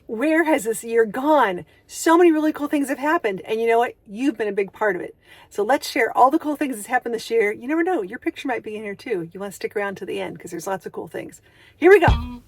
Where has this year gone? So many really cool things have happened. And you know what? You've been a big part of it. So let's share all the cool things that's happened this year. You never know. Your picture might be in here too. You want to stick around to the end because there's lots of cool things. Here we go.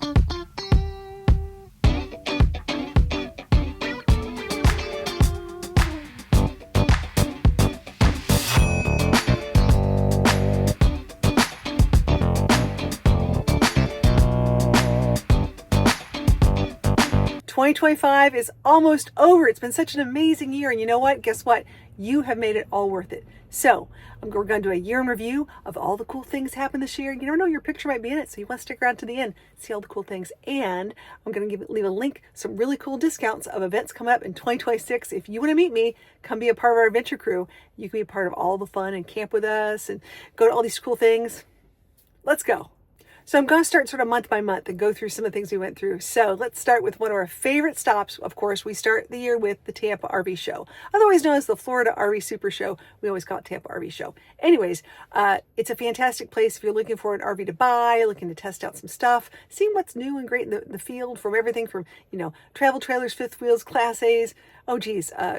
2025 is almost over. It's been such an amazing year. And you know what? Guess what? You have made it all worth it. So we're going to do a year in review of all the cool things happened this year. You never know, your picture might be in it. So you want to stick around to the end, see all the cool things. And I'm going to leave a link, some really cool discounts of events coming up in 2026. If you want to meet me, come be a part of our adventure crew. You can be a part of all the fun and camp with us and go to all these cool things. Let's go. So I'm going to start sort of month by month and go through some of the things we went through. So let's start with one of our favorite stops. Of course, we start the year with the Tampa RV Show, otherwise known as the Florida RV Super Show. We always call it Tampa RV Show. Anyways, it's a fantastic place if you're looking for an RV to buy, looking to test out some stuff, seeing what's new and great in the field, from everything from, travel trailers, fifth wheels, Class A's,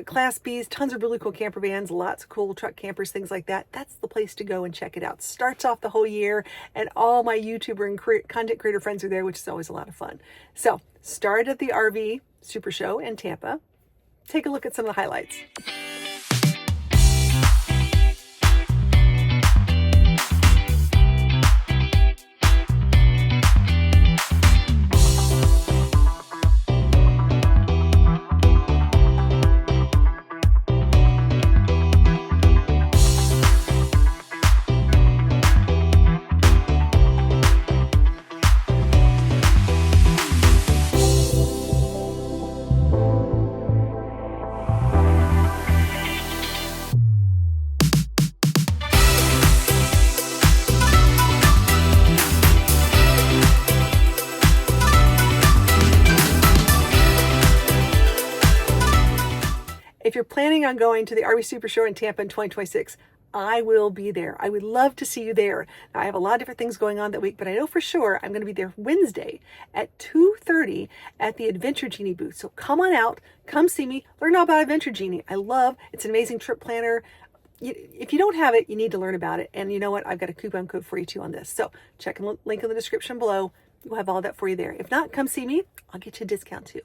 Class B's, tons of really cool camper vans, lots of cool truck campers, things like that. That's the place to go and check it out. Starts off the whole year, and all my YouTuber and content creator friends are there, which is always a lot of fun. So, start at the RV Super Show in Tampa. Take a look at some of the highlights. If you're planning on going to the RV Super Show in Tampa in 2026, I will be there. I would love to see you there. Now, I have a lot of different things going on that week, but I know for sure I'm going to be there Wednesday at 2:30 at the Adventure Genie booth. So come on out, come see me, learn all about Adventure Genie. It's an amazing trip planner. If you don't have it, you need to learn about it. And you know what? I've got a coupon code for you too on this. So check the link in the description below. We'll have all that for you there. If not, come see me. I'll get you a discount too.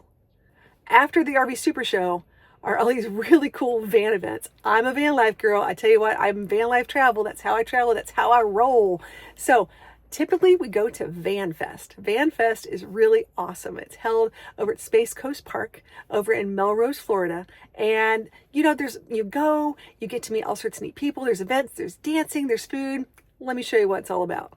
After the RV Super Show are all these really cool van events. I'm a van life girl. I tell you what, I'm van life travel. That's how I travel. That's how I roll. So typically we go to Van Fest. Van Fest is really awesome. It's held over at Space Coast Park over in Melrose, Florida. And you get to meet all sorts of neat people. There's events, there's dancing, there's food. Let me show you what it's all about.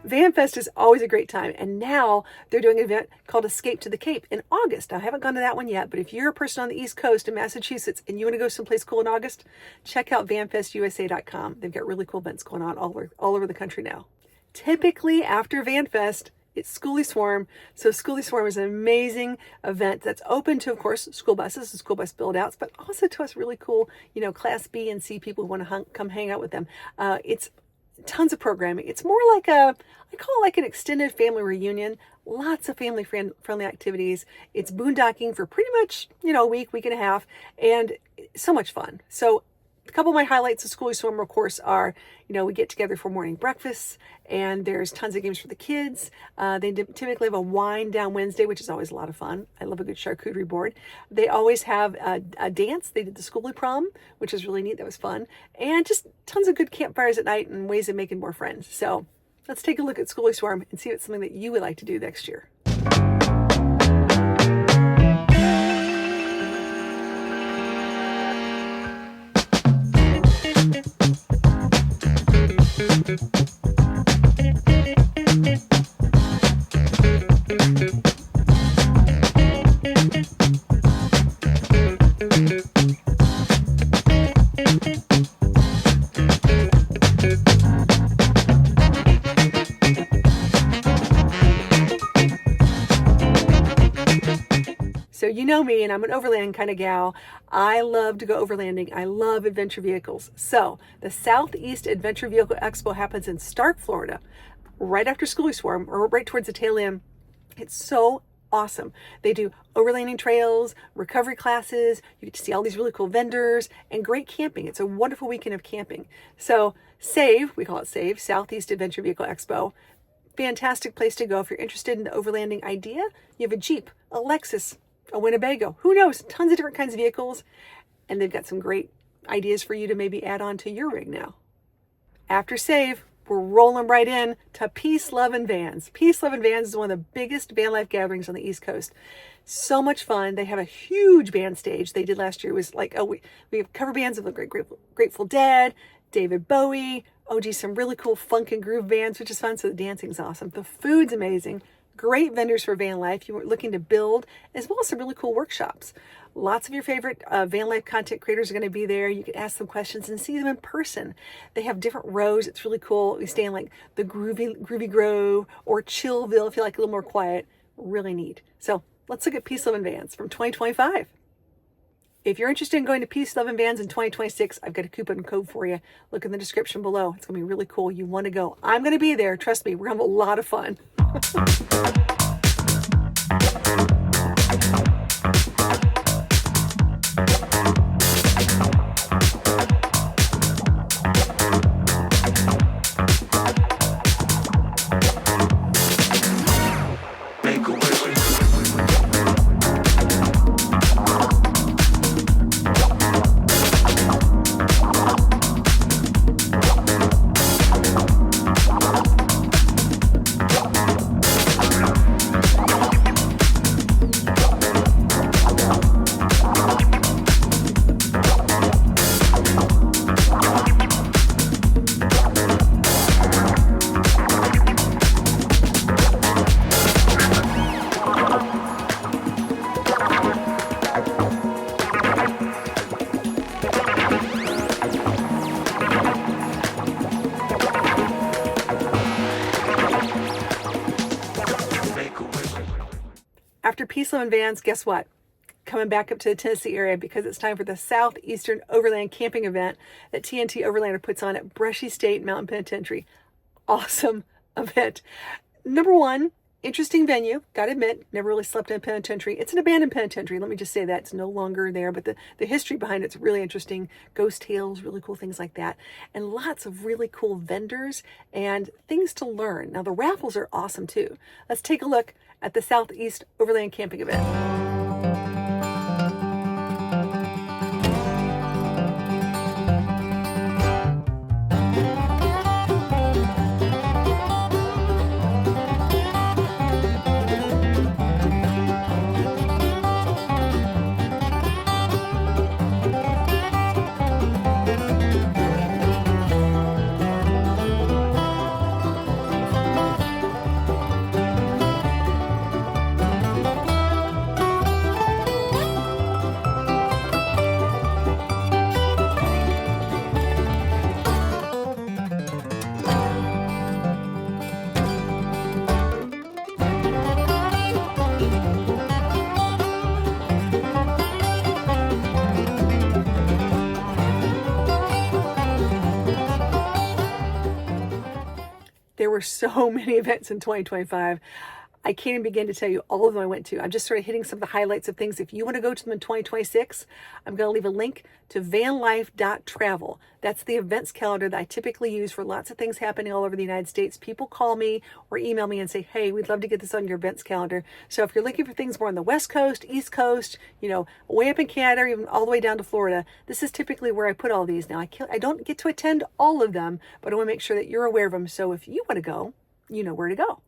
VanFest is always a great time, and now they're doing an event called Escape to the Cape in August. Now, I haven't gone to that one yet, but if you're a person on the East Coast in Massachusetts and you want to go someplace cool in August, check out vanfestusa.com. They've got really cool events going on all over the country now. Typically, after VanFest, it's Schoolie Swarm. So Schoolie Swarm is an amazing event that's open to, of course, school buses and school bus build-outs, but also to us really cool, Class B and C people who want to come hang out with them. It's tons of programming. It's more like I call it like an extended family reunion. Lots of family friendly activities. It's boondocking for pretty much, a week and a half, and so much fun. So A couple of my highlights of Schooly Swim, of course, are, we get together for morning breakfasts, and there's tons of games for the kids. They typically have a wine down Wednesday, which is always a lot of fun. I love a good charcuterie board. They always have a dance. They did the Schooly Prom, which was really neat. That was fun. And just tons of good campfires at night and ways of making more friends. So let's take a look at Schooly Swarm and see if it's something that you would like to do next year. So you know me, and I'm an overland kind of gal. I love to go overlanding. I love adventure vehicles. So the Southeast Adventure Vehicle Expo happens in Stark, Florida, right after Schooly Swarm, or right towards the tail end. It's so awesome. They do overlanding trails, recovery classes. You get to see all these really cool vendors and great camping. It's a wonderful weekend of camping. So SAVE, we call it SAVE, Southeast Adventure Vehicle Expo. Fantastic place to go if you're interested in the overlanding idea. You have a Jeep, a Lexus, a Winnebago, who knows, tons of different kinds of vehicles, and they've got some great ideas for you to maybe add on to your rig now. After SAVE, we're rolling right in to Peace, Love, and Vans. Peace, Love, and Vans is one of the biggest van life gatherings on the East Coast. So much fun. They have a huge band stage. They did last year. It was like, we have cover bands of the Grateful Dead, David Bowie, some really cool funk and groove bands, which is fun. So the dancing's awesome. The food's amazing. Great vendors for van life. You were looking to build, as well as some really cool workshops. Lots of your favorite van life content creators are going to be there. You can ask them questions and see them in person. They have different rows. It's really cool. We stay in like the Groovy Grove or Chillville if you like a little more quiet. Really neat. So let's look at Peace, Love, and Vans from 2025. If you're interested in going to Peace, Love, and Vans in 2026, I've got a coupon code for you. Look in the description below. It's going to be really cool. You want to go. I'm going to be there. Trust me, we're going to have a lot of fun. After Peace, Love, and Vans, guess what? Coming back up to the Tennessee area because it's time for the Southeastern Overland Camping event that TNT Overlander puts on at Brushy State Mountain Penitentiary. Awesome event. Number one, interesting venue. Gotta admit, never really slept in a penitentiary. It's an abandoned penitentiary. Let me just say that. It's no longer there, but the history behind it's really interesting. Ghost tales, really cool things like that. And lots of really cool vendors and things to learn. Now, the raffles are awesome too. Let's take a look at the Southeast Overland Camping event. There were so many events in 2025. I can't even begin to tell you all of them I went to. I'm just sort of hitting some of the highlights of things. If you want to go to them in 2026, I'm going to leave a link to vanlife.travel. That's the events calendar that I typically use for lots of things happening all over the United States. People call me or email me and say, hey, we'd love to get this on your events calendar. So if you're looking for things more on the West Coast, East Coast, way up in Canada, or even all the way down to Florida, this is typically where I put all these. Now, I don't get to attend all of them, but I want to make sure that you're aware of them. So if you want to go, you know where to go.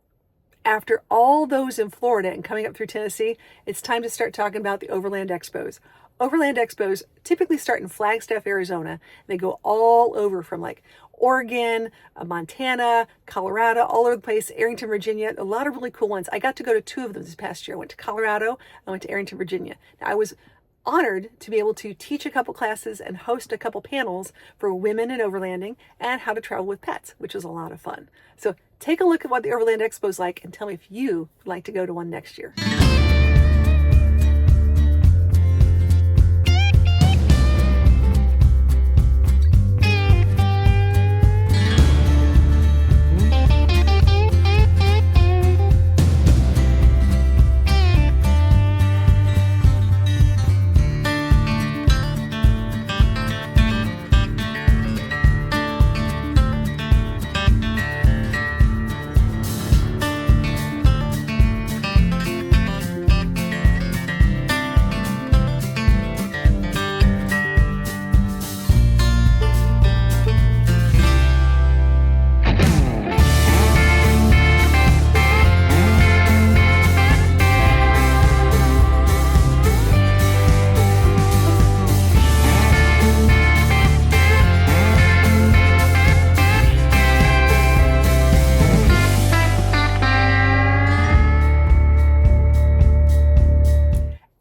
After all those in Florida and coming up through Tennessee, it's time to start talking about the Overland Expos. Overland Expos typically start in Flagstaff, Arizona. They go all over from like Oregon, Montana, Colorado, all over the place, Arrington, Virginia, a lot of really cool ones. I got to go to 2 of them this past year. I went to Colorado, I went to Arrington, Virginia. Now, I was honored to be able to teach a couple classes and host a couple panels for women in overlanding and how to travel with pets, which is a lot of fun. So take a look at what the Overland Expo is like and tell me if you would like to go to one next year.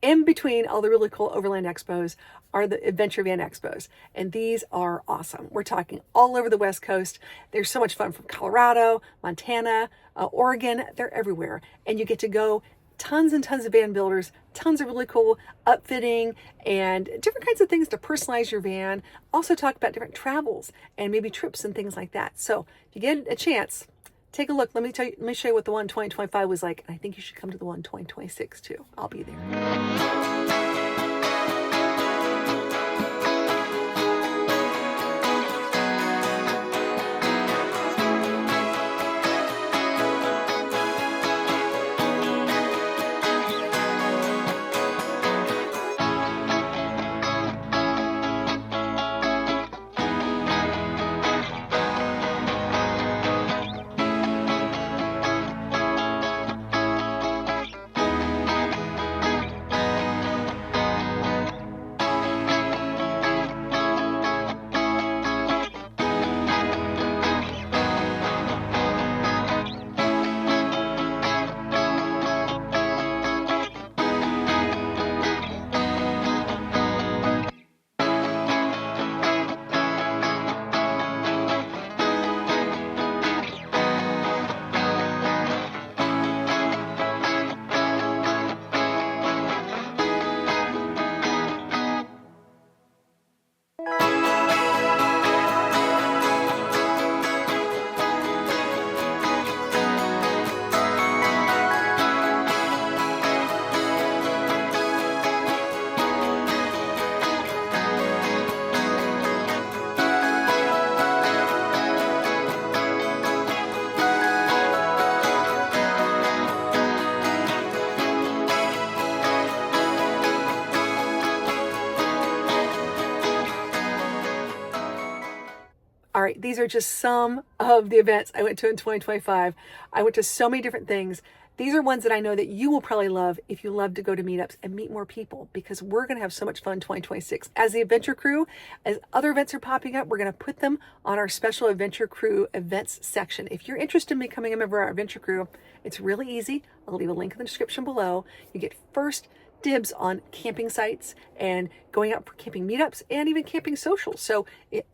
In between all the really cool Overland Expos are the Adventure Van Expos, and these are awesome. We're talking all over the West Coast. They're so much fun from Colorado, Montana, Oregon. They're everywhere, and you get to go. Tons and tons of van builders, tons of really cool upfitting and different kinds of things to personalize your van. Also talk about different travels and maybe trips and things like that. So if you get a chance, take a look. Let me show you what the one in 2025 was like. And I think you should come to the one in 2026 too. I'll be there. All right, these are just some of the events I went to in 2025. I went to so many different things. These are ones that I know that you will probably love if you love to go to meetups and meet more people, because we're going to have so much fun in 2026. As the Adventure Crew, as other events are popping up, we're going to put them on our special Adventure Crew events section. If you're interested in becoming a member of our Adventure Crew, it's really easy. I'll leave a link in the description below. You get first dibs on camping sites and going out for camping meetups and even camping socials. So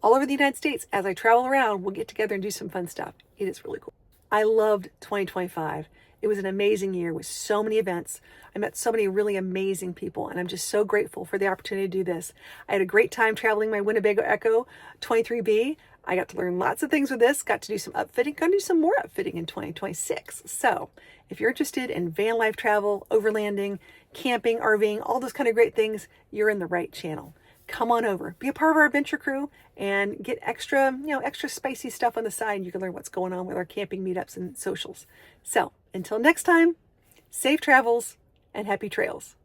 all over the United States, as I travel around, we'll get together and do some fun stuff. It is really cool. I loved 2025. It was an amazing year with so many events. I met so many really amazing people, and I'm just so grateful for the opportunity to do this. I had a great time traveling my Winnebago Echo 23B. I got to learn lots of things with this, got to do some upfitting, going to do some more upfitting in 2026. So if you're interested in van life travel, overlanding, camping, RVing, all those kind of great things, you're in the right channel. Come on over, be a part of our adventure crew, and get extra spicy stuff on the side. You can learn what's going on with our camping meetups and socials. So until next time, safe travels and happy trails.